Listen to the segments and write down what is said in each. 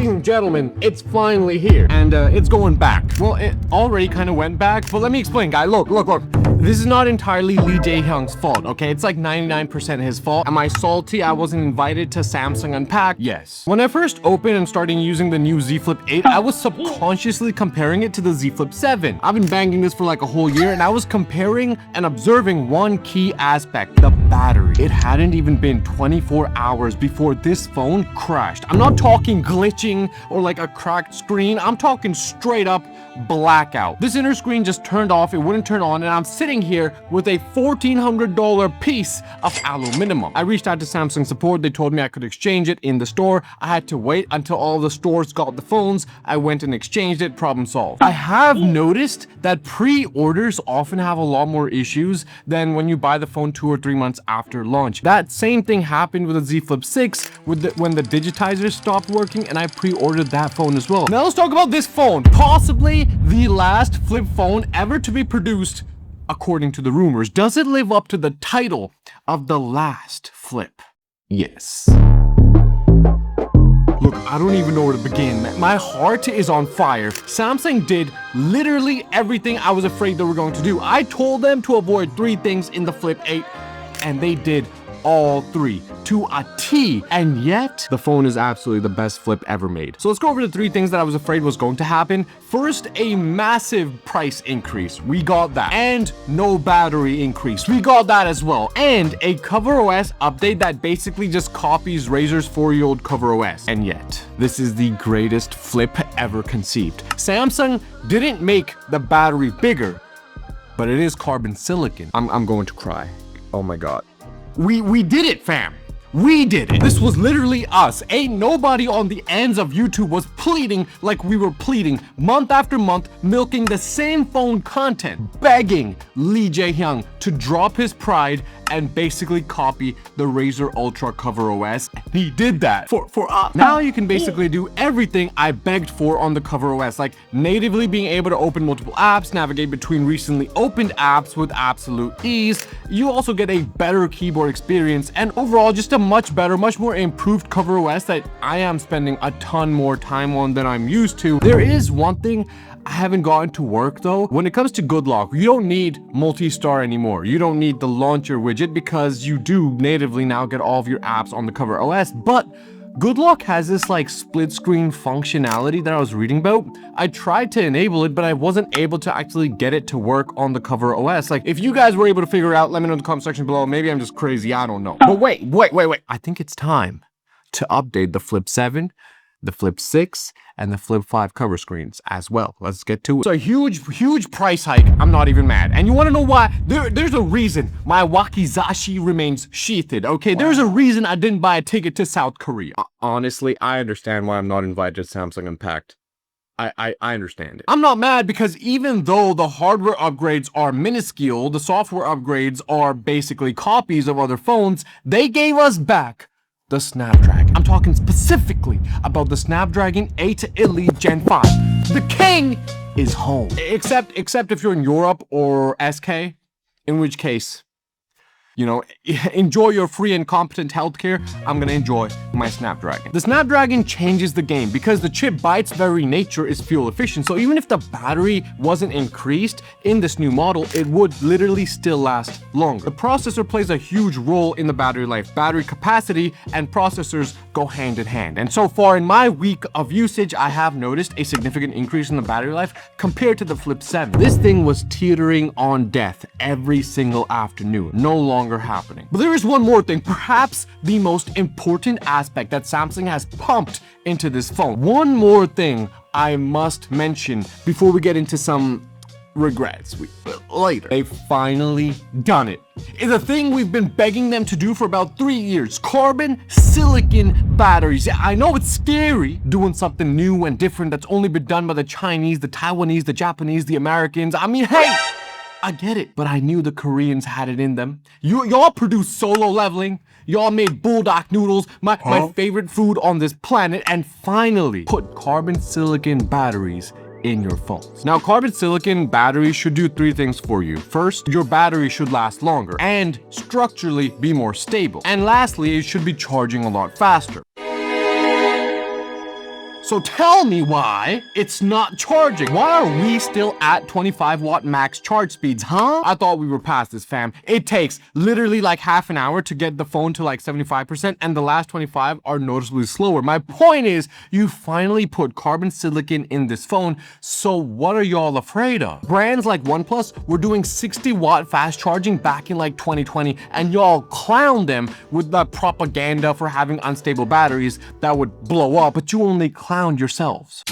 ladies and gentlemen, it's finally here. And it's going back. Well, it already kind of went back, but let me explain, guy. Look. This is not entirely Lee Jae-hyung's fault, okay? It's like 99% his fault. Am I salty I wasn't invited to Samsung Unpacked? Yes. When I first opened and started using the new Z Flip 8, I was subconsciously comparing it to the Z Flip 7. I've been banging this for like a whole year, and I was comparing and observing one key aspect, the battery. It hadn't even been 24 hours before this phone crashed. I'm not talking glitching or like a cracked screen. I'm talking straight up blackout. This inner screen just turned off, it wouldn't turn on, and I'm sitting here with a $1,400 piece of aluminum. I reached out to Samsung support, they told me I could exchange it in the store. I had to wait until all the stores got the phones. I went and exchanged it, problem solved. I have noticed that pre-orders often have a lot more issues than when you buy the phone 2 or 3 months after launch. That same thing happened with the Z Flip 6 when the digitizers stopped working, and I pre-ordered that phone as well. Now let's talk about this phone, possibly the last flip phone ever to be produced according to the rumors. Does it live up to the title of the last flip? Yes. Look, I don't even know where to begin, man. My heart is on fire. Samsung did literally everything I was afraid they were going to do. I told them to avoid 3 things in the Flip 8, and they did all 3 to a T, and yet the phone is absolutely the best flip ever made. So let's go over the 3 things that I was afraid was going to happen. First, a massive price increase. We got that. And no battery increase. We got that as well. And a CoverOS update that basically just copies Razer's 4-year-old CoverOS. And yet, this is the greatest flip ever conceived. Samsung didn't make the battery bigger, but it is carbon silicon. I'm going to cry. Oh my God. We did it, fam. We did it. This was literally us. Ain't nobody on the ends of YouTube was pleading like we were pleading month after month, milking the same phone content, begging Lee Jae-hyung to drop his pride and basically copy the Razer Ultra CoverOS. He did that for us. Now you can basically do everything I begged for on the CoverOS, like natively being able to open multiple apps, navigate between recently opened apps with absolute ease. You also get a better keyboard experience, and overall just a much better, much more improved CoverOS that I am spending a ton more time on than I'm used to. There is one thing I haven't gotten to work though. When it comes to Good Lock, you don't need multi-star anymore. You don't need the launcher widget because you do natively now get all of your apps on the CoverOS, but Good Lock has this like split screen functionality that I was reading about. I tried to enable it, but I wasn't able to actually get it to work on the CoverOS. Like, if you guys were able to figure it out, let me know in the comment section below. Maybe I'm just crazy, I don't know. But wait. I think it's time to update the Flip 7, the Flip 6, and the Flip 5 cover screens as well. Let's get to it. So a huge price hike. I'm not even mad. And you want to know why? There's a reason my wakizashi remains sheathed, okay? Wow. There's a reason I didn't buy a ticket to South Korea. Honestly, I understand why I'm not invited to Samsung Unpacked. I understand it. I'm not mad because even though the hardware upgrades are minuscule, the software upgrades are basically copies of other phones, they gave us back the Snapdragon. I'm talking specifically about the Snapdragon 8 Elite Gen 5. The king is home. Except if you're in Europe or SK, in which case, you know, enjoy your free and competent healthcare. I'm gonna enjoy my Snapdragon. The Snapdragon changes the game because the chip by its very nature is fuel efficient. So even if the battery wasn't increased in this new model, it would literally still last longer. The processor plays a huge role in the battery life. Battery capacity and processors go hand in hand. And so far in my week of usage, I have noticed a significant increase in the battery life compared to the Flip 7. This thing was teetering on death every single afternoon. No longer happening. But there is one more thing, perhaps the most important aspect that Samsung has pumped into this phone. One more thing I must mention before we get into some regrets later. They've finally done it. It's a thing we've been begging them to do for about 3 years. Carbon silicon batteries. Yeah, I know it's scary doing something new and different that's only been done by the Chinese, the Taiwanese, the Japanese, the Americans. I mean, hey, I get it, but I knew the Koreans had it in them. Y'all produced solo leveling. Y'all made bulldog noodles, my favorite food on this planet, and finally put carbon silicon batteries in your phones. Now, carbon silicon batteries should do 3 things for you. First, your battery should last longer and structurally be more stable. And lastly, it should be charging a lot faster. So tell me why it's not charging. Why are we still at 25 watt max charge speeds, huh? I thought we were past this, fam. It takes literally like half an hour to get the phone to like 75%, and the last 25 are noticeably slower. My point is, you finally put carbon silicon in this phone, so what are y'all afraid of? Brands like OnePlus were doing 60 watt fast charging back in like 2020, and y'all clowned them with the propaganda for having unstable batteries that would blow up, but you only clowned yourselves.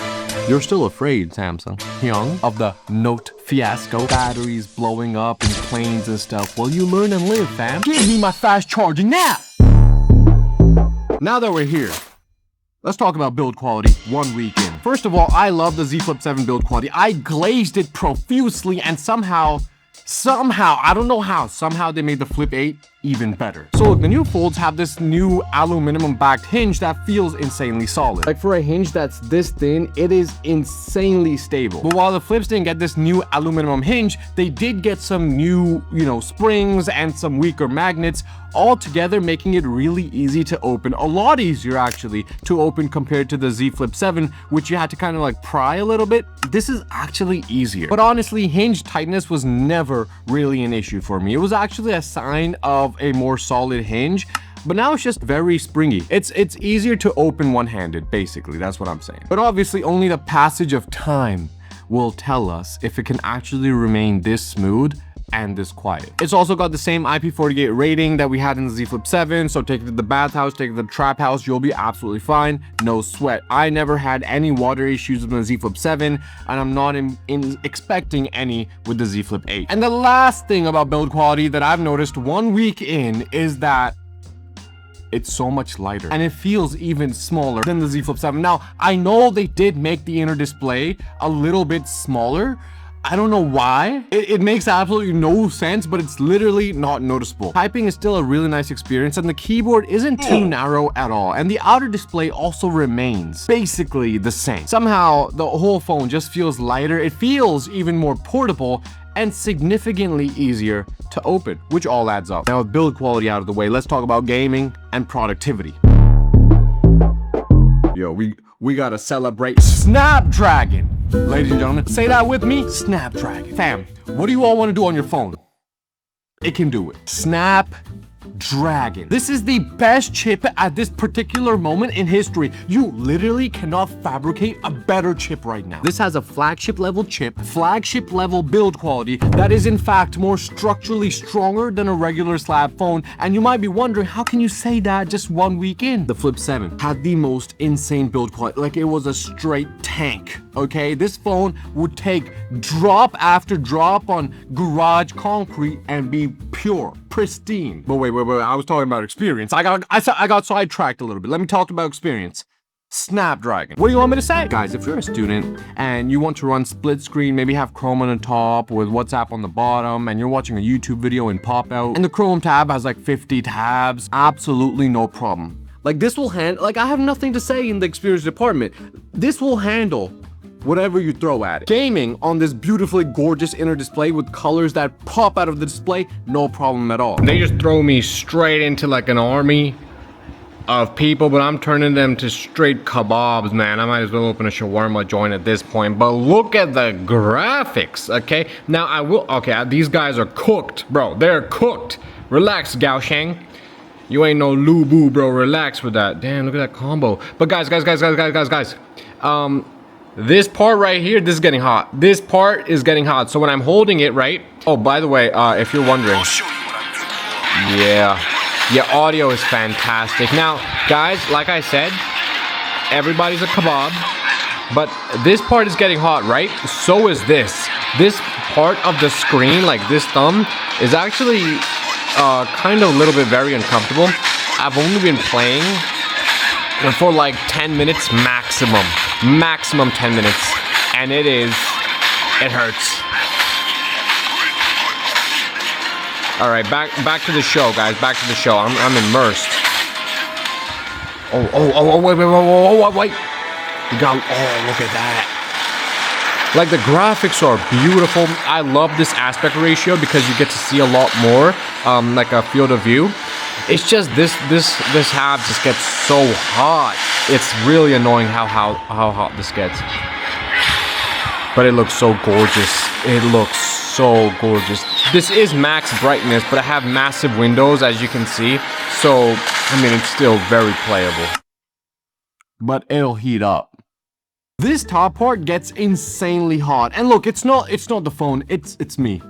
You're still afraid, Samsung, Hyung, of the Note fiasco, batteries blowing up in planes and stuff. Well, you learn and live, fam. Give me my fast charging now. Now that we're here, let's talk about build quality 1 week in. First of all, I love the Z Flip 7 build quality. I glazed it profusely, and somehow, I don't know how, somehow they made the Flip 8 even better. So look, the new folds have this new aluminum backed hinge that feels insanely solid. Like for a hinge that's this thin, it is insanely stable. But while the Flips didn't get this new aluminum hinge, they did get some new, springs and some weaker magnets, all together making it really easy to open. A lot easier actually to open compared to the Z Flip 7, which you had to kind of like pry a little bit. This is actually easier. But honestly, hinge tightness was never really an issue for me. It was actually a sign of a more solid hinge, but now it's just very springy. It's easier to open one-handed, basically. That's what I'm saying. But obviously only the passage of time will tell us if it can actually remain this smooth and this quiet. It's also got the same IP48 rating that we had in the Z Flip 7, so take it to the bathhouse, take it to the trap house, you'll be absolutely fine, no sweat. I never had any water issues with the Z Flip 7, and I'm not expecting any with the Z Flip 8. And the last thing about build quality that I've noticed 1 week in is that it's so much lighter, and it feels even smaller than the Z Flip 7. Now, I know they did make the inner display a little bit smaller. I don't know why. It makes absolutely no sense, but it's literally not noticeable. Typing is still a really nice experience, and the keyboard isn't too narrow at all, and the outer display also remains basically the same. Somehow, the whole phone just feels lighter. It feels even more portable and significantly easier to open, which all adds up. Now, with build quality out of the way, let's talk about gaming and productivity. Yo, we gotta celebrate Snapdragon. Ladies and gentlemen, say that with me, Snapdragon. Fam, what do you all want to do on your phone? It can do it. Snapdragon. This is the best chip at this particular moment in history. You literally cannot fabricate a better chip right now. This has a flagship level chip, flagship level build quality that is in fact more structurally stronger than a regular slab phone. And you might be wondering, how can you say that just 1 week in? The Flip 7 had the most insane build quality. Like, it was a straight tank, okay? This phone would take drop after drop on garage concrete and be pure, pristine. But wait, I was talking about experience. I got sidetracked a little bit. Let me talk about experience. Snapdragon. What do you want me to say? Guys, if you're a student and you want to run split screen, maybe have Chrome on the top with WhatsApp on the bottom, and you're watching a YouTube video in pop out, and the Chrome tab has like 50 tabs, absolutely no problem. Like, this will handle, like, I have nothing to say in the experience department. This will handle whatever you throw at it. Gaming on this beautifully gorgeous inner display with colors that pop out of the display, no problem at all. They just throw me straight into like an army of people, but I'm turning them to straight kebabs, man. I might as well open a shawarma joint at this point. But look at the graphics, okay? Now these guys are cooked, bro. They're cooked. Relax, Gao Shang. You ain't no Lubu, bro. Relax with that. Damn, look at that combo. But guys. This part right here, this is getting hot. This part is getting hot. So when I'm holding it, right? Oh, by the way, if you're wondering. Yeah, audio is fantastic. Now, guys, like I said, everybody's a kebab. But this part is getting hot, right? So is this. This part of the screen, like this thumb, is actually kind of a little bit very uncomfortable. I've only been playing for like 10 minutes maximum. Maximum 10 minutes. And it hurts. All right, back to the show, guys. Back to the show. I'm immersed. Wait. We got, look at that. Like, the graphics are beautiful. I love this aspect ratio because you get to see a lot more, like a field of view. It's just this half just gets so hot. It's really annoying how hot this gets. But it looks so gorgeous. It looks so gorgeous. This is max brightness, but I have massive windows, as you can see. So, I mean, it's still very playable. But it'll heat up. This top part gets insanely hot. And look, it's not the phone, it's me.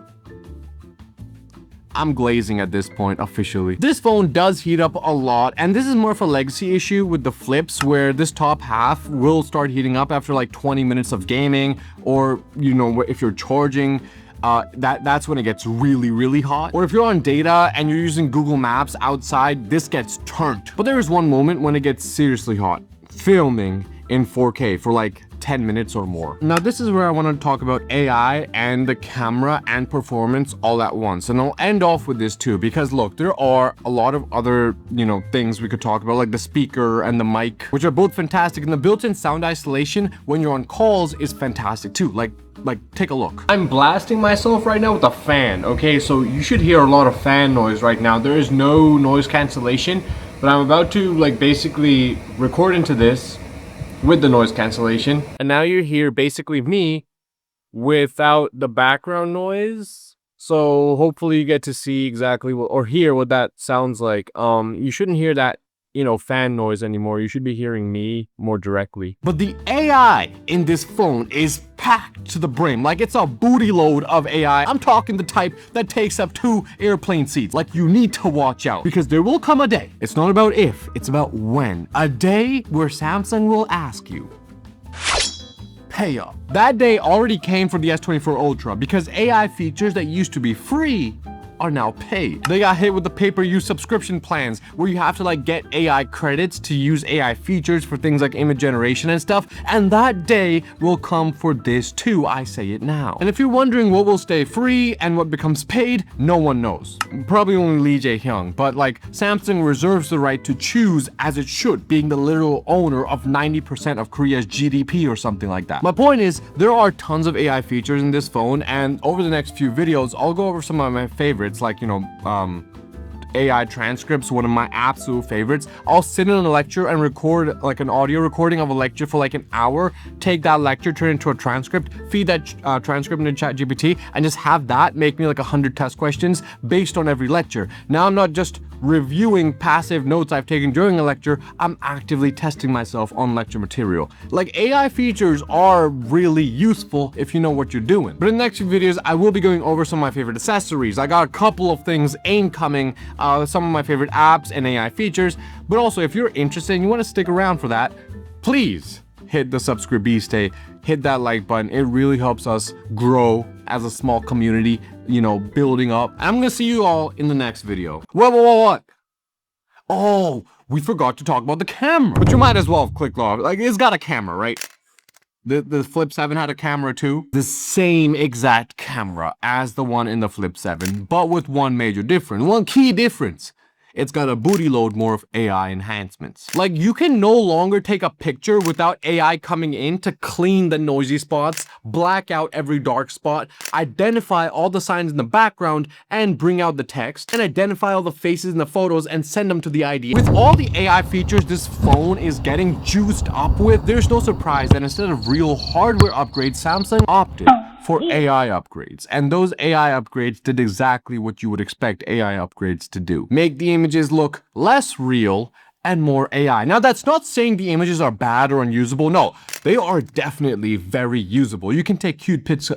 I'm glazing at this point officially. This phone does heat up a lot, and this is more of a legacy issue with the flips, where this top half will start heating up after like 20 minutes of gaming, or you know, if you're charging, that's when it gets really hot. Or if you're on data and you're using Google Maps outside, this gets turned. But there is one moment when it gets seriously hot. Filming in 4K for like 10 minutes or more. Now this is where I want to talk about AI and the camera and performance all at once. And I'll end off with this too, because look, there are a lot of other, you know, things we could talk about, like the speaker and the mic, which are both fantastic. And the built-in sound isolation when you're on calls is fantastic too. Like take a look. I'm blasting myself right now with a fan, okay? So you should hear a lot of fan noise right now. There is no noise cancellation, but I'm about to like basically record into this with the noise cancellation. And now you hear basically me without the background noise. So hopefully you get to see exactly what, or hear what that sounds like. You shouldn't hear that, you know, fan noise anymore. You should be hearing me more directly. But the AI in this phone is packed to the brim. Like, it's a booty load of AI. I'm talking the type that takes up 2 airplane seats. Like, you need to watch out, because there will come a day. It's not about if, it's about when. A day where Samsung will ask you, pay up. That day already came for the S24 Ultra, because AI features that used to be free are now paid. They got hit with the pay-per-use subscription plans, where you have to like get AI credits to use AI features for things like image generation and stuff, and that day will come for this too, I say it now. And if you're wondering what will stay free and what becomes paid, no one knows. Probably only Lee Jae-hyung, but like, Samsung reserves the right to choose, as it should, being the literal owner of 90% of Korea's GDP or something like that. My point is, there are tons of AI features in this phone, and over the next few videos, I'll go over some of my favorites, like, you know, AI transcripts, one of my absolute favorites. I'll sit in a lecture and record like an audio recording of a lecture for like an hour, take that lecture, turn it into a transcript, feed that transcript into ChatGPT, and just have that make me like 100 test questions based on every lecture. Now I'm not just reviewing passive notes I've taken during a lecture, I'm actively testing myself on lecture material. Like, AI features are really useful if you know what you're doing. But in the next few videos, I will be going over some of my favorite accessories. I got a couple of things incoming, some of my favorite apps and AI features. But also, if you're interested and you want to stick around for that, please hit the subscribe stay, hit that like button. It really helps us grow as a small community, you know, building up. I'm gonna see you all in the next video. What? Oh, we forgot to talk about the camera. But you might as well have clicked off. Like, it's got a camera, right? The Flip 7 had a camera too. The same exact camera as the one in the Flip 7, but with one major difference, one key difference. It's got a booty load more of AI enhancements. Like, you can no longer take a picture without AI coming in to clean the noisy spots, black out every dark spot, identify all the signs in the background, and bring out the text, and identify all the faces in the photos and send them to the ID. With all the AI features this phone is getting juiced up with, there's no surprise that instead of real hardware upgrades, Samsung opted for AI upgrades. And those AI upgrades did exactly what you would expect AI upgrades to do. Make the images look less real and more AI. Now, that's not saying the images are bad or unusable. No, they are definitely very usable. You can take cute pics.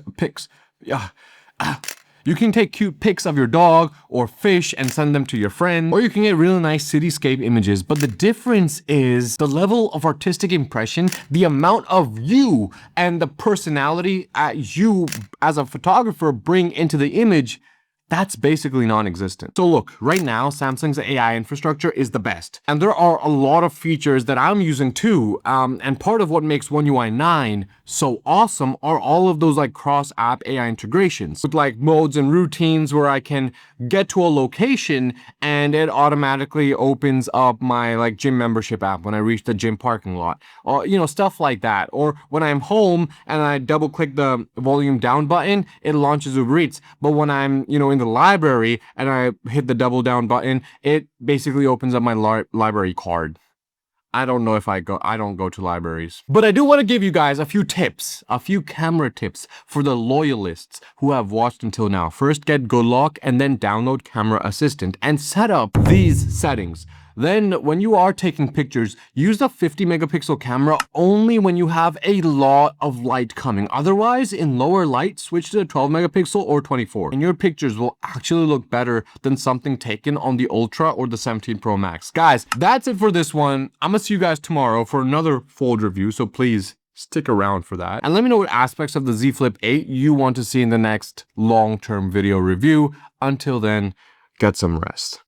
You can take cute pics of your dog or fish and send them to your friend, or you can get really nice cityscape images. But the difference is the level of artistic impression, the amount of you and the personality you as a photographer bring into the image. That's basically non-existent. So look, right now, Samsung's AI infrastructure is the best. And there are a lot of features that I'm using too. And part of what makes One UI 9 so awesome are all of those like cross-app AI integrations with like modes and routines where I can get to a location and it automatically opens up my like gym membership app when I reach the gym parking lot, or, you know, stuff like that. Or when I'm home and I double click the volume down button, it launches Uber Eats. But when I'm, you know, in the library and I hit the double down button, it basically opens up my library card. I don't know if I don't go to libraries. But I do want to give you guys a few tips, a few camera tips for the loyalists who have watched until now. First, get Good Lock and then download Camera Assistant and set up these settings. Then when you are taking pictures, use the 50 megapixel camera only when you have a lot of light coming. Otherwise, in lower light, switch to the 12 megapixel or 24. And your pictures will actually look better than something taken on the Ultra or the 17 Pro Max. Guys, that's it for this one. I'm gonna see you guys tomorrow for another Fold review, so please stick around for that. And let me know what aspects of the Z Flip 8 you want to see in the next long-term video review. Until then, get some rest.